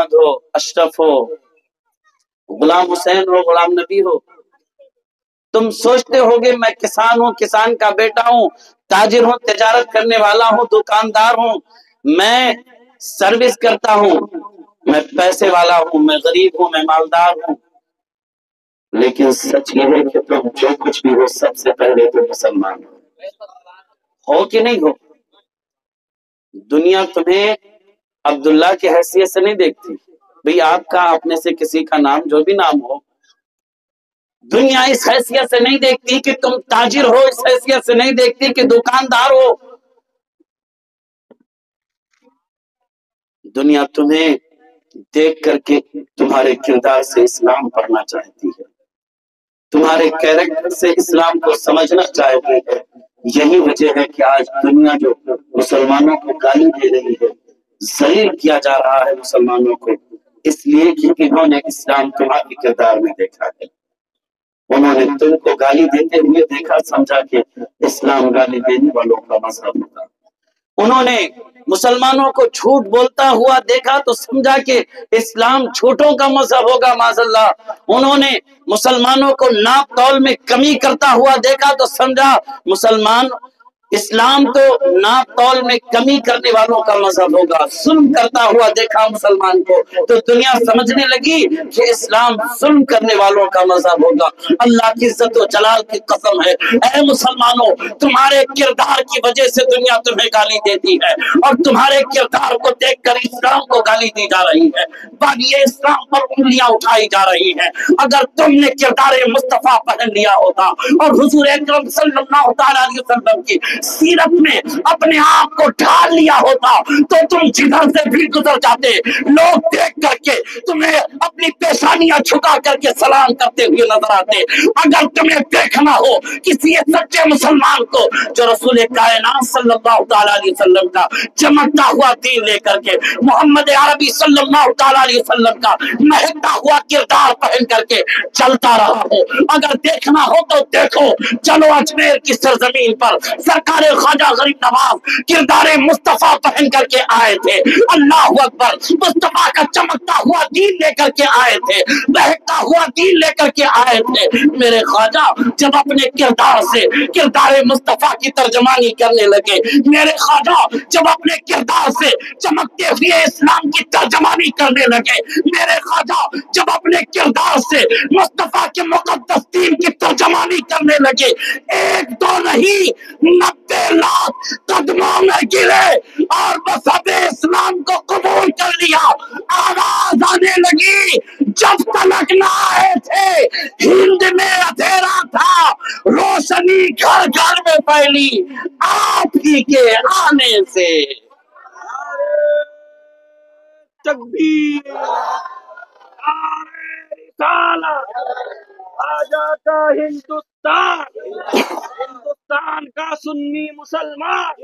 محمد ہو، اشرف ہو، غلام حسین ہو، غلام نبی ہو، تم سوچتے ہوگے میں کسان ہوں، کسان کا بیٹا ہوں، تاجر ہوں، تجارت کرنے والا ہوں، دکاندار ہوں، میں سروس کرتا ہوں، میں پیسے والا ہوں، میں غریب ہوں، میں مالدار ہوں، لیکن سچ یہ ہے کہ تم جو کچھ بھی ہو سب سے پہلے تو مسلمان ہو کہ نہیں ہو؟ دنیا تمہیں عبداللہ کی حیثیت سے نہیں دیکھتی، بھئی آپ کا اپنے سے کسی کا نام جو بھی نام ہو، دنیا اس حیثیت سے نہیں دیکھتی کہ تم تاجر ہو، اس حیثیت سے نہیں دیکھتی کہ دکاندار ہو. دنیا تمہیں دیکھ کر کے تمہارے کردار سے اسلام پڑھنا چاہتی ہے، تمہارے کیریکٹر سے اسلام کو سمجھنا چاہتی ہے. یہی وجہ ہے کہ آج دنیا جو مسلمانوں کو گالی دے رہی ہے، ذلیل کیا جا رہا ہے مسلمانوں کو، اس لیے کہ انہوں نے اسلام تمہارے کردار میں دیکھا ہے. انہوں نے تم کو گالی دیتے ہوئے دیکھا، سمجھا کہ اسلام گالی دینے والوں کا مذہب ہوتا. انہوں نے مسلمانوں کو جھوٹ بولتا ہوا دیکھا تو سمجھا کہ اسلام جھوٹوں کا مذہب ہوگا معاذ اللہ. انہوں نے مسلمانوں کو ناپ تول میں کمی کرتا ہوا دیکھا تو سمجھا مسلمان اسلام تو ناپ تول میں کمی کرنے والوں کا مذہب ہوگا. ظلم کرتا ہوا دیکھا مسلمان کو تو دنیا سمجھنے لگی کہ اسلام ظلم کرنے والوں کا مذہب ہوگا. اللہ کی عزت و جلال کی قسم ہے، اے مسلمانوں، تمہارے کردار کی وجہ سے دنیا تمہیں گالی دیتی ہے، اور تمہارے کردار کو دیکھ کر اسلام کو گالی دی جا رہی ہے، باقی اسلام پر انگلیاں اٹھائی جا رہی ہیں. اگر تم نے کردار مصطفیٰ پہن لیا ہوتا اور حضور اکرم صلی اللہ تعالیٰ علیہ وسلم کی سیرت میں اپنے آپ کو ڈھال لیا ہوتا تو تم جدھر سے بھی گزر جاتے، لوگ دیکھ کر کے تمہیں اپنی پیشانیاں جھکا کر کے سلام کرتے ہوئے نظر آتے. اگر تمہیں دیکھنا ہو کسی سچے مسلمان کو جو رسول کائنات صلی اللہ تعالیٰ علیہ وسلم کا چمکتا ہوا دین لے کر کے، محمد عربی صلی اللہ تعالیٰ علیہ وسلم کا مہکتا ہوا کردار پہن کر کے چلتا رہا ہو، اگر دیکھنا ہو تو دیکھو. چلو اجمیر کی سرزمین پر سرکار خواجہ غریب نواز کردار مصطفیٰ پہن کر کے آئے تھے. اللہ اکبر، مصطفیٰ کا چمکتا ہوا دین لے کر کے آئے تھے، بہکتا ہوا دین لے کر کے آئے تھے. میرے خواجہ جب اپنے کردار سے کردار مصطفیٰ کی ترجمانی کرنے لگے، میرے خواجہ جب اپنے کردار سے چمکتے ہوئے اسلام کی ترجمانی کرنے لگے، میرے خواجہ جب اپنے کردار سے مصطفیٰ کے مقدس دین کی ترجمانی کرنے لگے، ایک دو نہیں 90 لاکھ قدموں میں گرے اور مذہب اسلام کو قبول کر لیا. آواز آنے لگی، جب تلک نہ آئے تھے ہند میں اندھیرا تھا، روشنی گھر گھر میں پھیلی آپ ہی کے آنے سے. تکبیر، آجا کا ہندوستان، ہندوستان کا سنی مسلمان.